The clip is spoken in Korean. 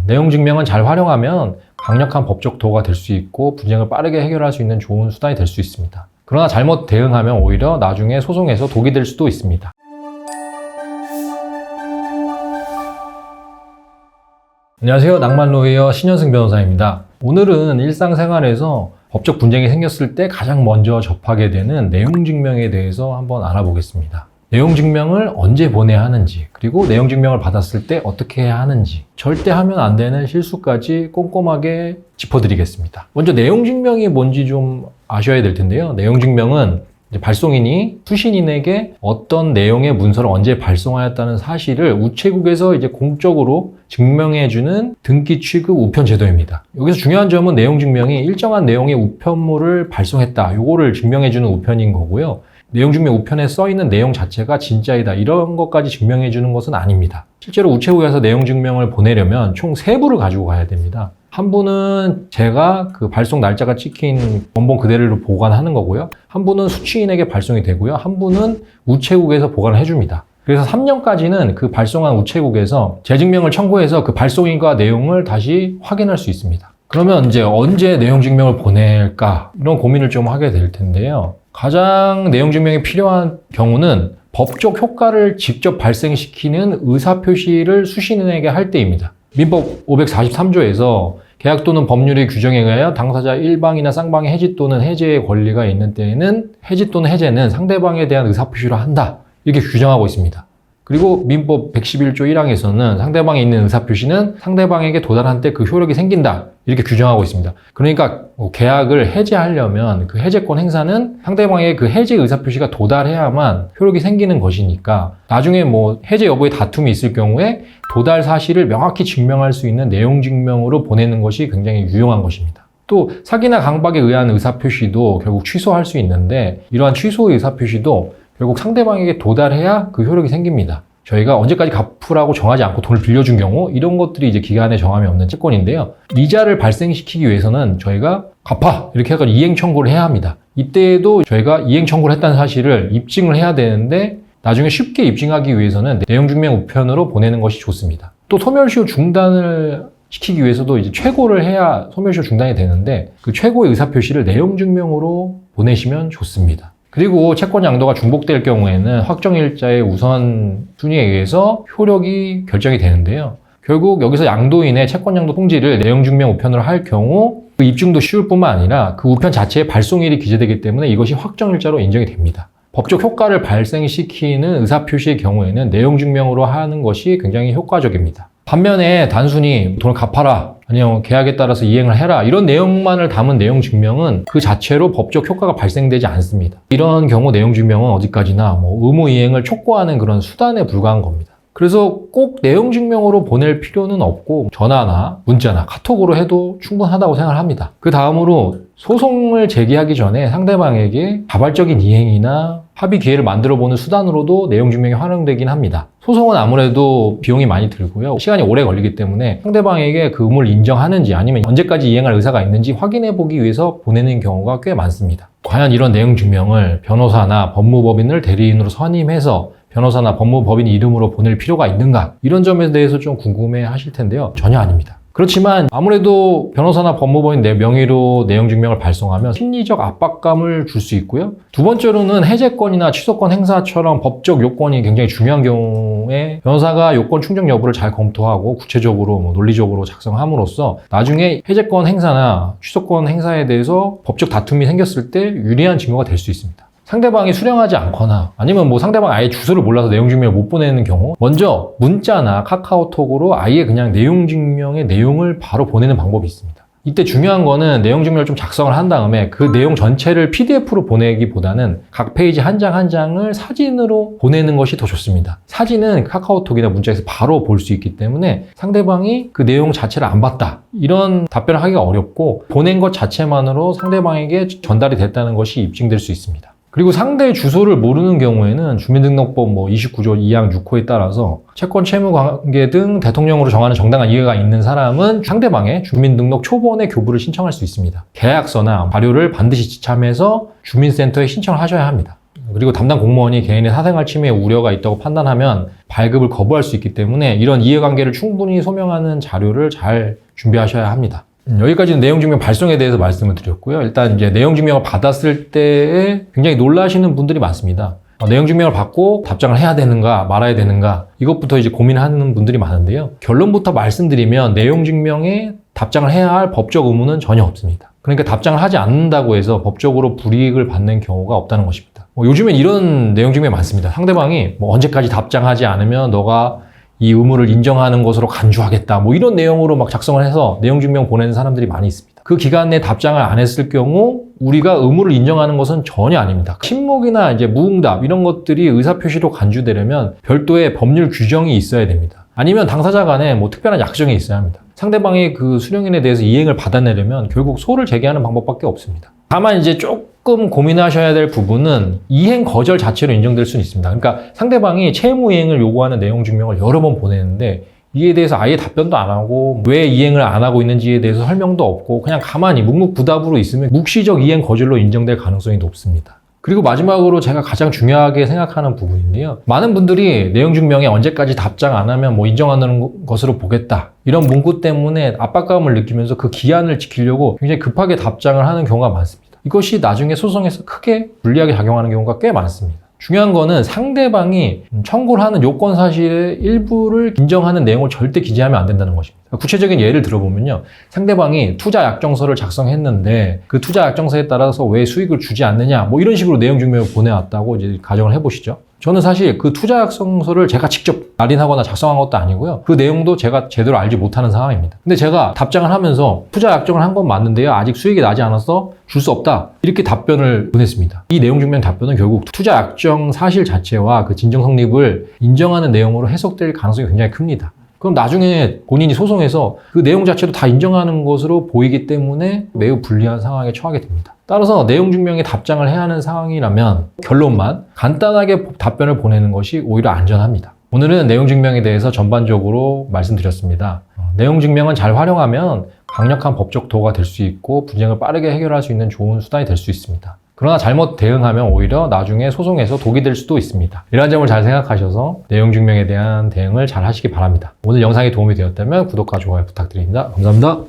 내용 증명은 잘 활용하면 강력한 법적 도구가 될 수 있고 분쟁을 빠르게 해결할 수 있는 좋은 수단이 될 수 있습니다. 그러나 잘못 대응하면 오히려 나중에 소송에서 독이 될 수도 있습니다. 안녕하세요. 낭만로이어 신현승 변호사입니다. 오늘은 일상생활에서 법적 분쟁이 생겼을 때 가장 먼저 접하게 되는 내용 증명에 대해서 한번 알아보겠습니다. 내용 증명을 언제 보내야 하는지, 그리고 내용 증명을 받았을 때 어떻게 해야 하는지, 절대 하면 안 되는 실수까지 꼼꼼하게 짚어드리겠습니다. 먼저 내용 증명이 뭔지 좀 아셔야 될 텐데요. 내용 증명은 발송인이 수신인에게 어떤 내용의 문서를 언제 발송하였다는 사실을 우체국에서 공적으로 증명해주는 등기 취급 우편 제도입니다. 여기서 중요한 점은 내용 증명이 일정한 내용의 우편물을 발송했다, 요거를 증명해주는 우편인 거고요. 내용 증명 우편에 써있는 내용 자체가 진짜이다, 이런 것까지 증명해주는 것은 아닙니다. 실제로 우체국에서 내용 증명을 보내려면 총 3부를 가지고 가야 됩니다. 한 분은 제가 그 발송 날짜가 찍힌 원본 그대로 보관하는 거고요. 한 분은 수취인에게 발송이 되고요. 한 분은 우체국에서 보관을 해줍니다. 그래서 3년까지는 그 발송한 우체국에서 재증명을 청구해서 그 발송인과 내용을 다시 확인할 수 있습니다. 그러면 이제 언제 내용 증명을 보낼까? 이런 고민을 좀 하게 될 텐데요. 가장 내용 증명이 필요한 경우는 법적 효과를 직접 발생시키는 의사표시를 수신인에게 할 때입니다. 민법 543조에서 계약 또는 법률의 규정에 의하여 당사자 일방이나 쌍방의 해지 또는 해제의 권리가 있는 때에는 해지 또는 해제는 상대방에 대한 의사표시로 한다, 이렇게 규정하고 있습니다. 그리고 민법 111조 1항에서는 상대방에 있는 의사표시는 상대방에게 도달한 때 그 효력이 생긴다, 이렇게 규정하고 있습니다. 그러니까 계약을 해제하려면 그 해제권 행사는 상대방의 그 해제 의사표시가 도달해야만 효력이 생기는 것이니까 나중에 해제 여부에 다툼이 있을 경우에 도달 사실을 명확히 증명할 수 있는 내용 증명으로 보내는 것이 굉장히 유용한 것입니다. 또 사기나 강박에 의한 의사표시도 결국 취소할 수 있는데, 이러한 취소 의사표시도 결국 상대방에게 도달해야 그 효력이 생깁니다. 저희가 언제까지 갚으라고 정하지 않고 돈을 빌려준 경우, 이런 것들이 기간에 정함이 없는 채권인데요. 이자를 발생시키기 위해서는 저희가 갚아, 이렇게 해서 이행 청구를 해야 합니다. 이때에도 저희가 이행 청구를 했다는 사실을 입증을 해야 되는데, 나중에 쉽게 입증하기 위해서는 내용 증명 우편으로 보내는 것이 좋습니다. 또 소멸시효 중단을 시키기 위해서도 최고를 해야 소멸시효 중단이 되는데, 그 최고의 의사표시를 내용 증명으로 보내시면 좋습니다. 그리고 채권 양도가 중복될 경우에는 확정일자의 우선순위에 의해서 효력이 결정이 되는데요. 결국 여기서 양도인의 채권 양도 통지를 내용 증명 우편으로 할 경우 그 입증도 쉬울 뿐만 아니라 그 우편 자체에 발송일이 기재되기 때문에 이것이 확정일자로 인정이 됩니다. 법적 효과를 발생시키는 의사표시의 경우에는 내용 증명으로 하는 것이 굉장히 효과적입니다. 반면에 단순히 돈을 갚아라, 아니면 계약에 따라서 이행을 해라, 이런 내용만을 담은 내용 증명은 그 자체로 법적 효과가 발생되지 않습니다. 이런 경우 내용 증명은 어디까지나 의무 이행을 촉구하는 그런 수단에 불과한 겁니다. 그래서 꼭 내용 증명으로 보낼 필요는 없고 전화나 문자나 카톡으로 해도 충분하다고 생각을 합니다. 그 다음으로 소송을 제기하기 전에 상대방에게 자발적인 이행이나 합의 기회를 만들어보는 수단으로도 내용 증명이 활용되긴 합니다. 소송은 아무래도 비용이 많이 들고요, 시간이 오래 걸리기 때문에 상대방에게 그 의무를 인정하는지 아니면 언제까지 이행할 의사가 있는지 확인해보기 위해서 보내는 경우가 꽤 많습니다. 과연 이런 내용 증명을 변호사나 법무법인을 대리인으로 선임해서 변호사나 법무법인 이름으로 보낼 필요가 있는가, 이런 점에 대해서 좀 궁금해 하실 텐데요. 전혀 아닙니다. 그렇지만 아무래도 변호사나 법무법인 내 명의로 내용 증명을 발송하면 심리적 압박감을 줄 수 있고요. 두 번째로는 해제권이나 취소권 행사처럼 법적 요건이 굉장히 중요한 경우에 변호사가 요건 충족 여부를 잘 검토하고 구체적으로 논리적으로 작성함으로써 나중에 해제권 행사나 취소권 행사에 대해서 법적 다툼이 생겼을 때 유리한 증거가 될 수 있습니다. 상대방이 수령하지 않거나 아니면 상대방 아예 주소를 몰라서 내용 증명을 못 보내는 경우, 먼저 문자나 카카오톡으로 아예 그냥 내용 증명의 내용을 바로 보내는 방법이 있습니다. 이때 중요한 거는 내용 증명을 좀 작성을 한 다음에 그 내용 전체를 PDF로 보내기보다는 각 페이지 한 장 한 장을 사진으로 보내는 것이 더 좋습니다. 사진은 카카오톡이나 문자에서 바로 볼 수 있기 때문에 상대방이 그 내용 자체를 안 봤다, 이런 답변을 하기가 어렵고 보낸 것 자체만으로 상대방에게 전달이 됐다는 것이 입증될 수 있습니다. 그리고 상대의 주소를 모르는 경우에는 주민등록법 29조 2항 6호에 따라서 채권 채무관계 등 대통령으로 정하는 정당한 이해가 있는 사람은 상대방의 주민등록 초본의 교부를 신청할 수 있습니다. 계약서나 자료를 반드시 지참해서 주민센터에 신청을 하셔야 합니다. 그리고 담당 공무원이 개인의 사생활 침해 우려가 있다고 판단하면 발급을 거부할 수 있기 때문에 이런 이해관계를 충분히 소명하는 자료를 잘 준비하셔야 합니다. 여기까지는 내용증명 발송에 대해서 말씀을 드렸고요. 일단 이제 내용증명을 받았을 때에 굉장히 놀라시는 분들이 많습니다. 내용증명을 받고 답장을 해야 되는가 말아야 되는가 이것부터 이제 고민하는 분들이 많은데요. 결론부터 말씀드리면 내용증명에 답장을 해야 할 법적 의무는 전혀 없습니다. 그러니까 답장을 하지 않는다고 해서 법적으로 불이익을 받는 경우가 없다는 것입니다. 요즘엔 이런 내용증명이 많습니다. 상대방이 언제까지 답장하지 않으면 너가 이 의무를 인정하는 것으로 간주하겠다 이런 내용으로 막 작성을 해서 내용증명 보내는 사람들이 많이 있습니다. 그 기간 내에 답장을 안 했을 경우 우리가 의무를 인정하는 것은 전혀 아닙니다. 침묵이나 이제 무응답 이런 것들이 의사표시로 간주되려면 별도의 법률 규정이 있어야 됩니다. 아니면 당사자 간에 특별한 약정이 있어야 합니다. 상대방이 그 수령인에 대해서 이행을 받아내려면 결국 소를 제기하는 방법밖에 없습니다. 다만 이제 조금 고민하셔야 될 부분은 이행 거절 자체로 인정될 수는 있습니다. 그러니까 상대방이 채무 이행을 요구하는 내용 증명을 여러 번 보내는데 이에 대해서 아예 답변도 안 하고 왜 이행을 안 하고 있는지에 대해서 설명도 없고 그냥 가만히 묵묵부답으로 있으면 묵시적 이행 거절로 인정될 가능성이 높습니다. 그리고 마지막으로 제가 가장 중요하게 생각하는 부분인데요. 많은 분들이 내용 증명에 언제까지 답장 안 하면 인정하는 것으로 보겠다. 이런 문구 때문에 압박감을 느끼면서 그 기한을 지키려고 굉장히 급하게 답장을 하는 경우가 많습니다. 이것이 나중에 소송에서 크게 불리하게 작용하는 경우가 꽤 많습니다. 중요한 거는 상대방이 청구를 하는 요건 사실의 일부를 인정하는 내용을 절대 기재하면 안 된다는 것입니다. 구체적인 예를 들어보면요. 상대방이 투자 약정서를 작성했는데 그 투자 약정서에 따라서 왜 수익을 주지 않느냐 이런 식으로 내용 증명을 보내왔다고 이제 가정을 해보시죠. 저는 사실 그 투자 약정서를 제가 직접 날인하거나 작성한 것도 아니고요. 그 내용도 제가 제대로 알지 못하는 상황입니다. 근데 제가 답장을 하면서 투자 약정을 한 건 맞는데요. 아직 수익이 나지 않아서 줄 수 없다. 이렇게 답변을 보냈습니다. 이 내용 증명 답변은 결국 투자 약정 사실 자체와 그 진정 성립을 인정하는 내용으로 해석될 가능성이 굉장히 큽니다. 그럼 나중에 본인이 소송에서 그 내용 자체도 다 인정하는 것으로 보이기 때문에 매우 불리한 상황에 처하게 됩니다. 따라서 내용 증명에 답장을 해야 하는 상황이라면 결론만 간단하게 답변을 보내는 것이 오히려 안전합니다. 오늘은 내용 증명에 대해서 전반적으로 말씀드렸습니다. 내용 증명은 잘 활용하면 강력한 법적 도구가 될 수 있고 분쟁을 빠르게 해결할 수 있는 좋은 수단이 될 수 있습니다. 그러나 잘못 대응하면 오히려 나중에 소송에서 독이 될 수도 있습니다. 이러한 점을 잘 생각하셔서 내용 증명에 대한 대응을 잘 하시기 바랍니다. 오늘 영상이 도움이 되었다면 구독과 좋아요 부탁드립니다. 감사합니다.